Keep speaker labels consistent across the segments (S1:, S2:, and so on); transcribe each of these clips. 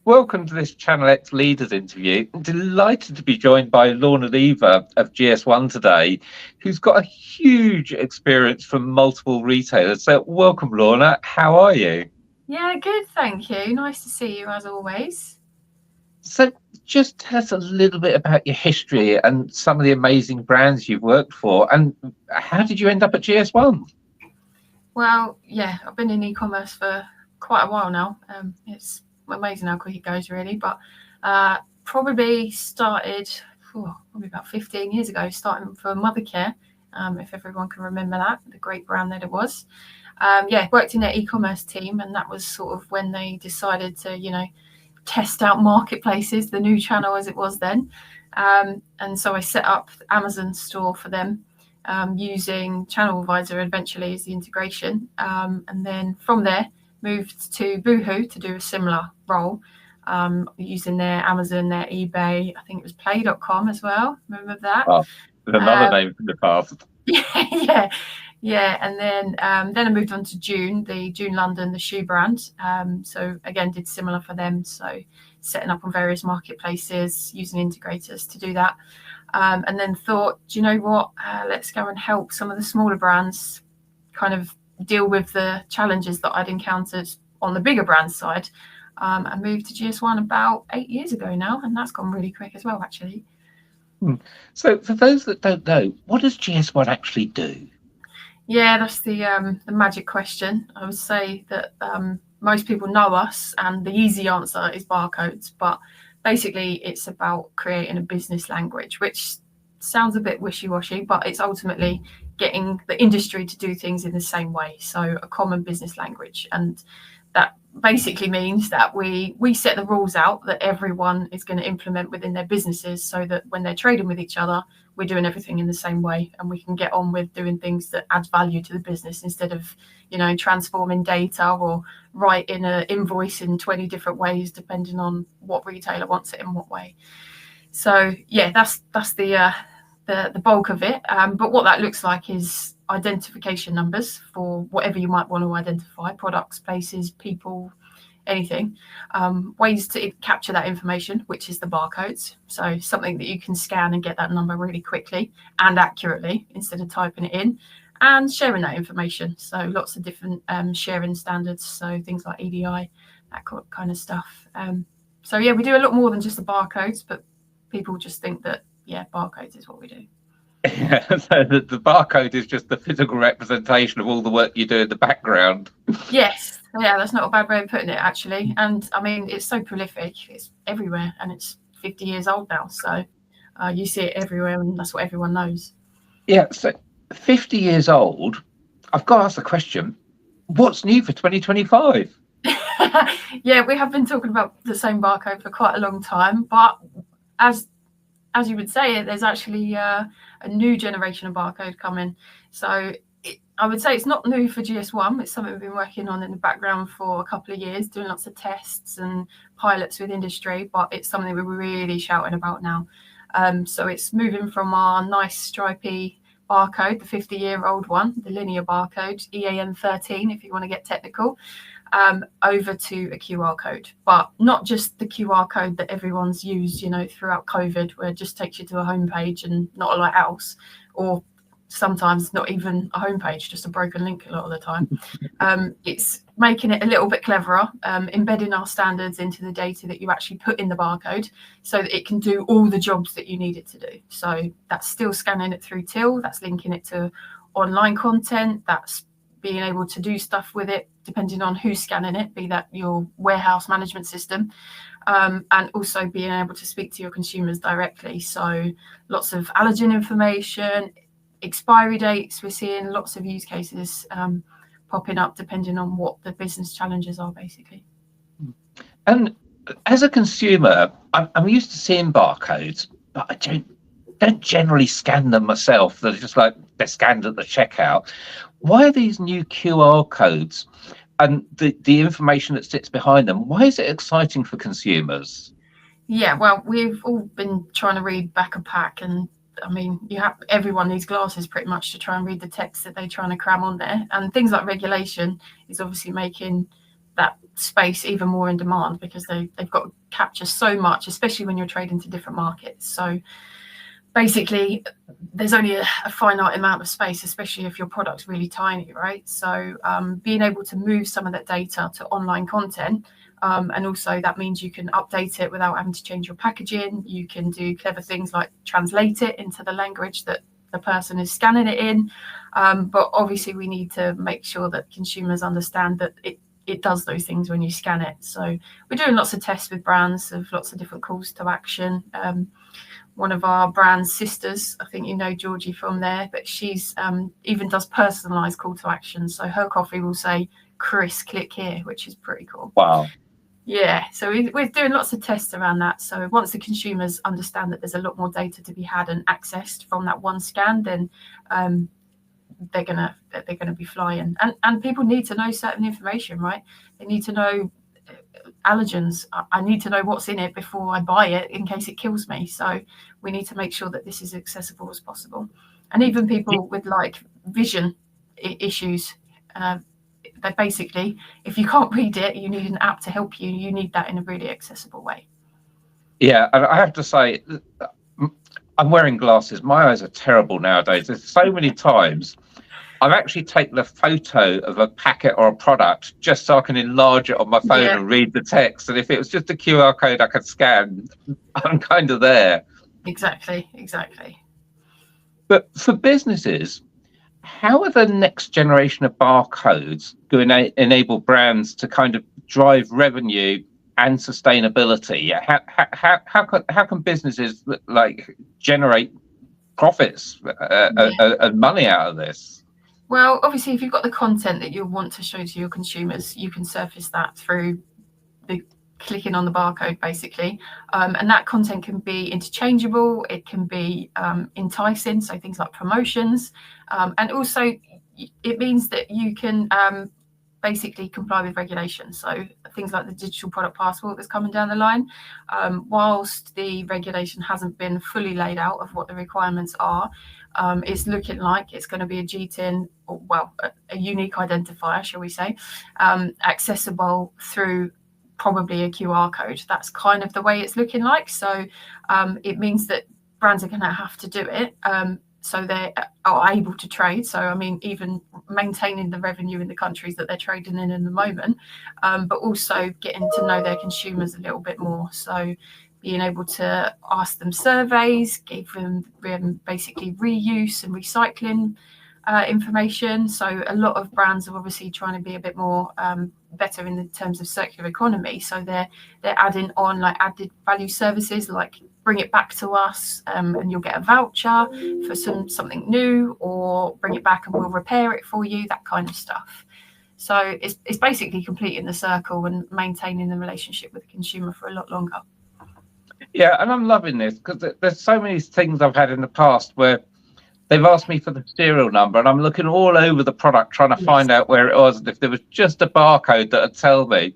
S1: Welcome to this ChannelX Leaders interview. I'm delighted to be joined by Lorna of GS1 today, who's got a huge experience from multiple retailers. So welcome, Lorna. How are you?
S2: Yeah, good, thank you. Nice to see you as always.
S1: So just tell us a little bit about your history and some of the amazing brands you've worked for, and how did you end up at GS1?
S2: Well, yeah, I've been in e-commerce for quite a while now. It's amazing how quick it goes, really. But probably started probably about 15 years ago, starting for Mothercare, if everyone can remember that, the great brand that it was. Worked in their e-commerce team, and that was sort of when they decided to, test out marketplaces, the new channel as it was then. And so I set up the Amazon store for them. Using Channel Advisor eventually as the integration, and then from there moved to Boohoo to do a similar role, using their Amazon, their eBay. I think it was Play.com as well. Remember that?
S1: Oh, another name from the past.
S2: Yeah. And then I moved on to June London, the shoe brand. So again, did similar for them. So setting up on various marketplaces, using integrators to do that. And then thought, do you know what? Let's go and help some of the smaller brands kind of deal with the challenges that I'd encountered on the bigger brand side. I moved to GS1 about 8 years ago now, and that's gone really quick as well, actually.
S1: So for those that don't know, what does GS1 actually do?
S2: Yeah, that's the magic question. I would say that most people know us, and the easy answer is barcodes, but basically it's about creating a business language, which sounds a bit wishy-washy, but it's ultimately getting the industry to do things in the same way. So a common business language, and that basically means that we set the rules out that everyone is going to implement within their businesses, so that when they're trading with each other, we're doing everything in the same way, and we can get on with doing things that add value to the business instead of, transforming data or writing an invoice in 20 different ways depending on what retailer wants it in what way. So yeah, that's the bulk of it. But what that looks like is identification numbers for whatever you might want to identify: products, places, people, anything. Ways to capture that information, which is the barcodes. So something that you can scan and get that number really quickly and accurately instead of typing it in, and sharing that information. So lots of different sharing standards. So things like EDI, that kind of stuff. So yeah, we do a lot more than just the barcodes, but people just think that, barcodes is what we do.
S1: So the barcode is just the physical representation of all the work you do in the background.
S2: Yes, yeah, that's not a bad way of putting it, actually. And I mean, it's so prolific, it's everywhere, and it's 50 years old now. So you see it everywhere, and that's what everyone knows.
S1: Yeah, so 50 years old, I've got to ask the question, what's new for 2025?
S2: Yeah, we have been talking about the same barcode for quite a long time, but as you would say, there's actually a new generation of barcode coming. So I would say it's not new for GS1. It's something we've been working on in the background for a couple of years, doing lots of tests and pilots with industry, but it's something we're really shouting about now. So it's moving from our nice stripy barcode, the 50-year-old one, the linear barcode, EAN13 if you want to get technical, over to a QR code, but not just the QR code that everyone's used, throughout COVID, where it just takes you to a homepage and not a lot else, or sometimes not even a homepage, just a broken link a lot of the time. It's making it a little bit cleverer, embedding our standards into the data that you actually put in the barcode so that it can do all the jobs that you need it to do. So that's still scanning it through till, that's linking it to online content, that's being able to do stuff with it depending on who's scanning it, be that your warehouse management system, and also being able to speak to your consumers directly. So lots of allergen information, expiry dates. We're seeing lots of use cases popping up depending on what the business challenges are, basically.
S1: And as a consumer, I'm used to seeing barcodes, but I don't generally scan them myself. They're just like they're scanned at the checkout. Why are these new QR codes and the information that sits behind them, why is it exciting for consumers?
S2: Yeah, well, we've all been trying to read back a pack, and I mean, everyone needs glasses pretty much to try and read the text that they're trying to cram on there. And things like regulation is obviously making that space even more in demand, because they've got to capture so much, especially when you're trading to different markets. So basically, there's only a finite amount of space, especially if your product's really tiny, right? So being able to move some of that data to online content, and also that means you can update it without having to change your packaging. You can do clever things like translate it into the language that the person is scanning it in. But obviously, we need to make sure that consumers understand that it does those things when you scan it. So we're doing lots of tests with brands of lots of different calls to action. One of our brand sisters, I think you know Georgie from there, but she's even does personalized call to action. So her coffee will say, Chris, click here, which is pretty cool.
S1: Wow.
S2: Yeah, so we're doing lots of tests around that. So once the consumers understand that there's a lot more data to be had and accessed from that one scan, then they're gonna be flying. And people need to know certain information, right? They need to know allergens. I need to know what's in it before I buy it in case it kills me. So we need to make sure that this is accessible as possible. And even people with like vision issues, they basically, if you can't read it, you need an app to help you. You need that in a really accessible way.
S1: Yeah, and I have to say, I'm wearing glasses. My eyes are terrible nowadays. There's so many times I've actually taken a photo of a packet or a product just so I can enlarge it on my phone and read the text. And if it was just a QR code I could scan, I'm kind of there.
S2: Exactly.
S1: But for businesses, how are the next generation of barcodes going to enable brands to kind of drive revenue and sustainability? How can businesses like generate profits and money out of this?
S2: Well, obviously, if you've got the content that you want to show to your consumers, you can surface that through the clicking on the barcode, basically. And that content can be interchangeable. It can be enticing, so things like promotions. And also, it means that you can basically comply with regulations. So things like the digital product passport that's coming down the line, whilst the regulation hasn't been fully laid out of what the requirements are, it's looking like it's going to be a GTIN, or well, a unique identifier, shall we say, accessible through probably a QR code. That's kind of the way it's looking like. So it means that brands are going to have to do it. So they are able to trade. So, I mean, even maintaining the revenue in the countries that they're trading in the moment, but also getting to know their consumers a little bit more. So being able to ask them surveys, give them basically reuse and recycling information. So a lot of brands are obviously trying to be a bit more better in the terms of circular economy. So they're adding on like added value services, like bring it back to us and you'll get a voucher for something new, or bring it back and we'll repair it for you, that kind of stuff. So it's basically completing the circle and maintaining the relationship with the consumer for a lot longer.
S1: Yeah, and I'm loving this because there's so many things I've had in the past where they've asked me for the serial number and I'm looking all over the product trying to find out where it was, and if there was just a barcode that would tell me.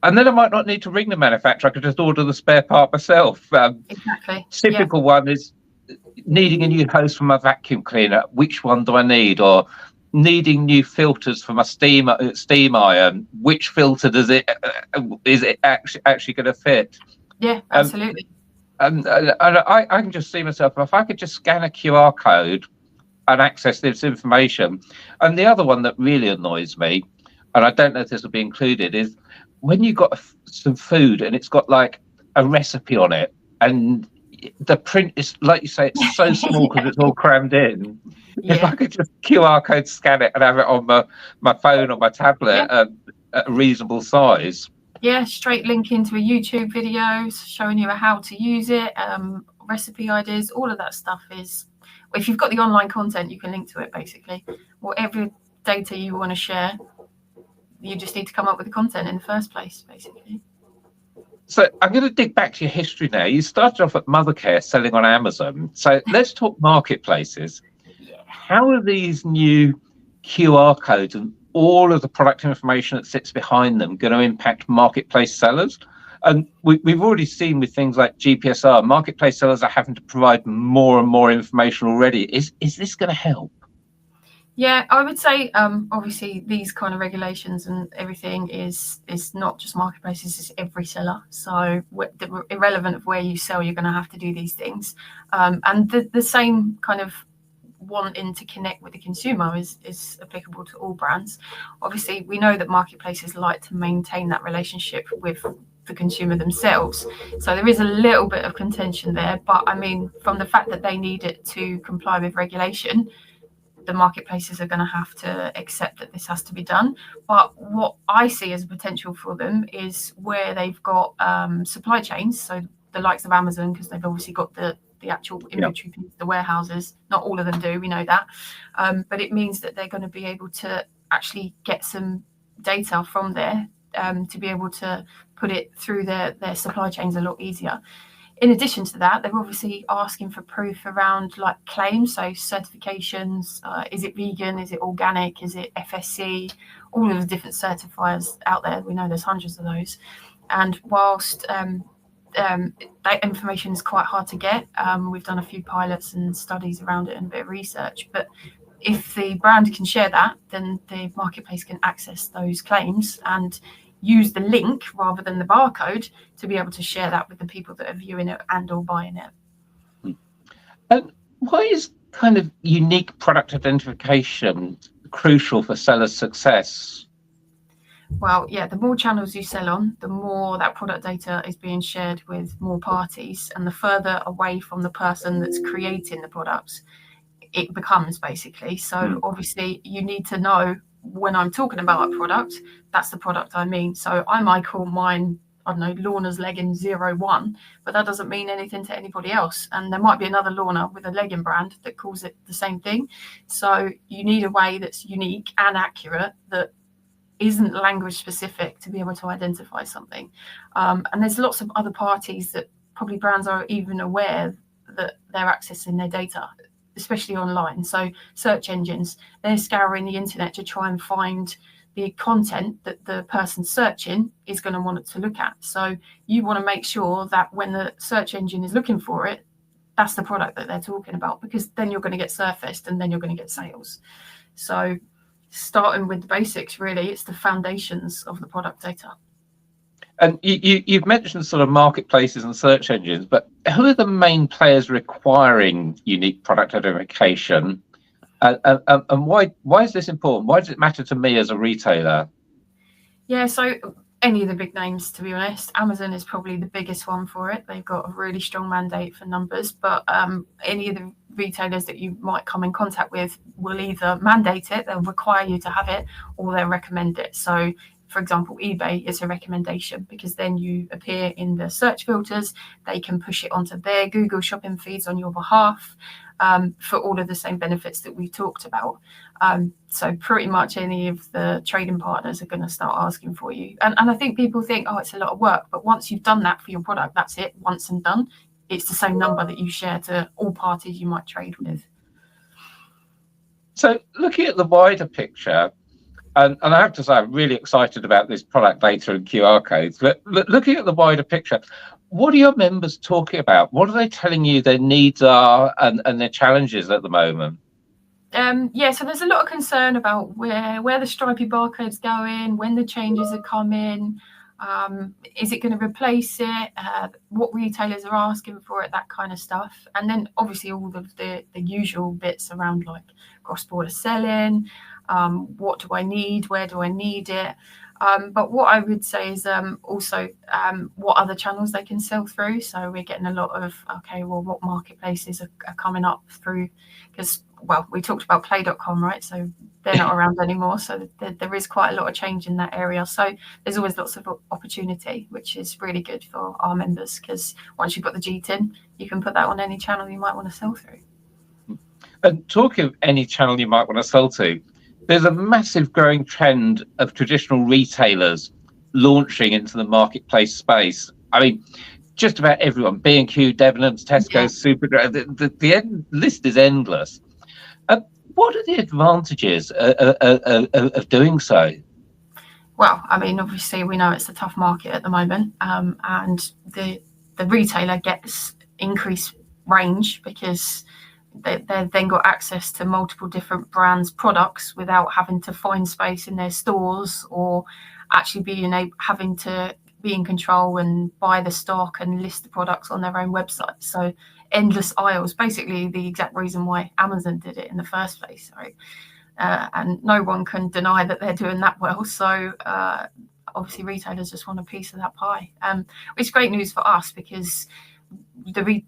S1: And then I might not need to ring the manufacturer. I could just order the spare part myself.
S2: Exactly.
S1: Typical one is needing a new hose for my vacuum cleaner. Which one do I need? Or needing new filters for my steam iron. Which filter is it actually going to fit?
S2: Yeah, absolutely.
S1: And I can just see myself, if I could just scan a QR code and access this information. And the other one that really annoys me, and I don't know if this will be included, is when you got some food and it's got like a recipe on it and the print is, like you say, it's so small because it's all crammed in. If I could just QR code scan it and have it on my phone or my tablet at a reasonable size.
S2: Yeah, straight link into a YouTube video showing you how to use it, recipe ideas, all of that stuff is, if you've got the online content, you can link to it basically. Whatever data you want to share, you just need to come up with the content in the first place, basically.
S1: So I'm going to dig back to your history now. You started off at Mothercare selling on Amazon. So let's talk marketplaces. How are these new QR codes and all of the product information that sits behind them going to impact marketplace sellers? And we've already seen with things like GPSR, marketplace sellers are having to provide more and more information already. Is this going to help?
S2: Yeah, I would say obviously these kind of regulations and everything is not just marketplaces, it's every seller. So irrelevant of where you sell, you're going to have to do these things. And the same kind of wanting to connect with the consumer is applicable to all brands. Obviously, we know that marketplaces like to maintain that relationship with the consumer themselves. So there is a little bit of contention there. But I mean, from the fact that they need it to comply with regulation, the marketplaces are going to have to accept that this has to be done. But what I see as a potential for them is where they've got supply chains, so the likes of Amazon, because they've obviously got the actual inventory, the warehouses. Not all of them do, we know that. But it means that they're going to be able to actually get some data from there to be able to put it through their supply chains a lot easier. In addition to that, they're obviously asking for proof around like claims, so certifications. Is it vegan? Is it organic? Is it FSC? All of the different certifiers out there. We know there's hundreds of those. And whilst that information is quite hard to get, we've done a few pilots and studies around it and a bit of research. But if the brand can share that, then the marketplace can access those claims and use the link rather than the barcode to be able to share that with the people that are viewing it and or buying it.
S1: And why is kind of unique product identification crucial for sellers' success?
S2: Well, yeah, the more channels you sell on, the more that product data is being shared with more parties, and the further away from the person that's creating the products it becomes, basically. So obviously you need to know, when I'm talking about a product, that's the product I mean. So I might call mine, I don't know, Lorna's legging 01, but that doesn't mean anything to anybody else. And there might be another Lorna with a legging brand that calls it the same thing. So you need a way that's unique and accurate, that isn't language specific, to be able to identify something. And there's lots of other parties that probably brands are even aware that they're accessing their data, especially online. So search engines, they're scouring the internet to try and find the content that the person searching is going to want it to look at. So you want to make sure that when the search engine is looking for it, that's the product that they're talking about, because then you're going to get surfaced and then you're going to get sales. So starting with the basics, really, it's the foundations of the product data.
S1: And you've mentioned sort of marketplaces and search engines, but who are the main players requiring unique product identification? And why is this important? Why does it matter to me as a retailer?
S2: Yeah, so any of the big names, to be honest. Amazon is probably the biggest one for it. They've got a really strong mandate for numbers, but any of the retailers that you might come in contact with will either mandate it, they'll require you to have it, or they'll recommend it. So for example, eBay is a recommendation, because then you appear in the search filters. They can push it onto their Google shopping feeds on your behalf, for all of the same benefits that we talked about. So pretty much any of the trading partners are going to start asking for you. And I think people think, oh, it's a lot of work. But once you've done that for your product, that's it, once and done. It's the same number that you share to all parties you might trade with.
S1: So looking at the wider picture, and I have to say, I'm really excited about this product data and QR codes. But looking at the wider picture, what are your members talking about? What are they telling you their needs are and their challenges at the moment?
S2: Yeah, so there's a lot of concern about where the stripy barcode's going, when the changes are coming. Is it going to replace it? What retailers are asking for it, that kind of stuff. And then obviously all of the usual bits around like cross-border selling. What do I need? Where do I need it? But what I would say is also what other channels they can sell through. So we're getting a lot of, okay, well, what marketplaces are coming up through? Because, well, we talked about play.com, right? So they're not around anymore. So there is quite a lot of change in that area. So there's always lots of opportunity, which is really good for our members, because once you've got the GTIN, you can put that on any channel you might want to sell through.
S1: And talking of any channel you might want to sell to, there's a massive growing trend of traditional retailers launching into the marketplace space. I mean, just about everyone, B&Q, Debenhams, Tesco's, yeah. Superdrug, the list is endless. What are the advantages of doing so?
S2: Well, I mean, obviously we know it's a tough market at the moment, and the retailer gets increased range because they've then got access to multiple different brands' products without having to find space in their stores, or actually having to be in control and buy the stock and list the products on their own website. So endless aisles, basically the exact reason why Amazon did it in the first place, right? And no one can deny that they're doing that well. So obviously retailers just want a piece of that pie. It's great news for us, because the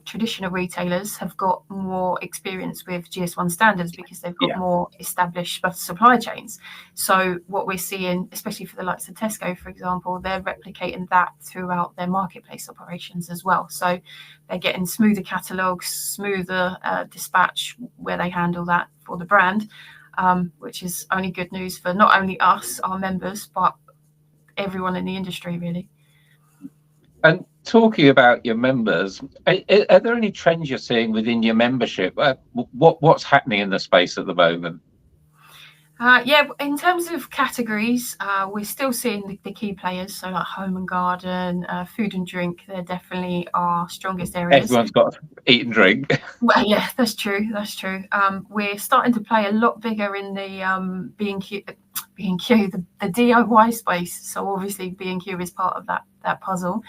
S2: traditional retailers have got more experience with GS1 standards, because they've got more established supply chains. So what we're seeing, especially for the likes of Tesco, for example, they're replicating that throughout their marketplace operations as well. So they're getting smoother catalogues, smoother dispatch where they handle that for the brand, which is only good news for not only us, our members, but everyone in the industry, really.
S1: And talking about your members, are there any trends you're seeing within your membership? What's happening in the space at the moment?
S2: Yeah, in terms of categories, we're still seeing the key players. So like home and garden, food and drink, they're definitely our strongest areas.
S1: Everyone's got to eat and drink.
S2: Well, yeah, that's true. That's true. We're starting to play a lot bigger in the B&Q, the DIY space. So obviously B&Q is part of that puzzle.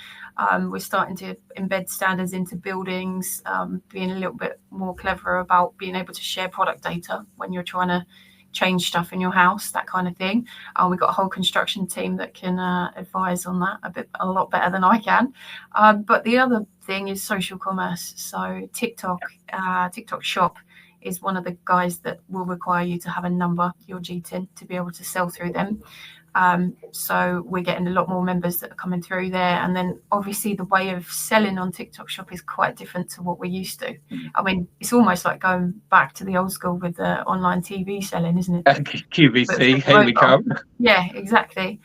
S2: We're starting to embed standards into buildings, being a little bit more clever about being able to share product data when you're trying to change stuff in your house, that kind of thing. We've got a whole construction team that can advise on that a lot better than I can. But the other thing is social commerce. So TikTok Shop is one of the guys that will require you to have a number, your GTIN, to be able to sell through them. So we're getting a lot more members that are coming through there. And then obviously the way of selling on TikTok Shop is quite different to what we're used to. I mean, it's almost like going back to the old school with the online TV selling, isn't it?
S1: QVC, here we come.
S2: Yeah, exactly.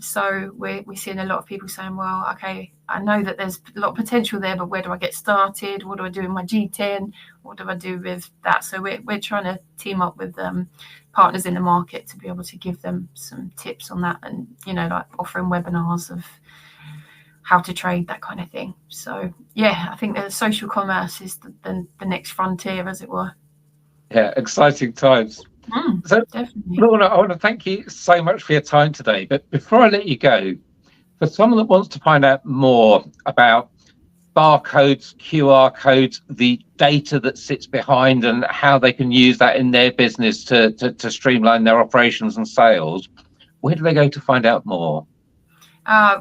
S2: So we're seeing a lot of people saying, well, okay, I know that there's a lot of potential there, but where do I get started? What do I do with my GTIN? What do I do with that? So we're trying to team up with partners in the market to be able to give them some tips on that, and like offering webinars of how to trade, that kind of thing. So yeah, I think that social commerce is the next frontier, as it were.
S1: Yeah, exciting times. So
S2: definitely.
S1: Lorna, I want to thank you so much for your time today. But before I let you go, for someone that wants to find out more about barcodes, QR codes, the data that sits behind, and how they can use that in their business to streamline their operations and sales, where do they go to find out more?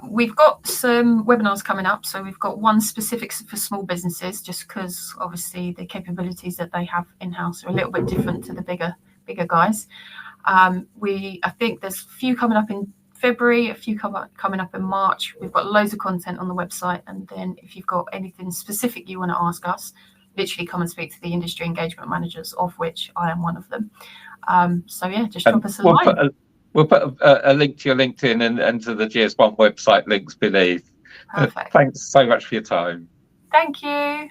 S2: We've got some webinars coming up. So we've got one specific for small businesses, just because obviously the capabilities that they have in-house are a little bit different to the bigger guys. I think there's a few coming up in February, a few coming up in March. We've got loads of content on the website, and then if you've got anything specific you want to ask us, literally come and speak to the industry engagement managers, of which I am one of them. So yeah, just drop us a line.
S1: We'll put a link to your LinkedIn and to the GS1 website links beneath.
S2: Perfect.
S1: Thanks so much for your time.
S2: Thank you.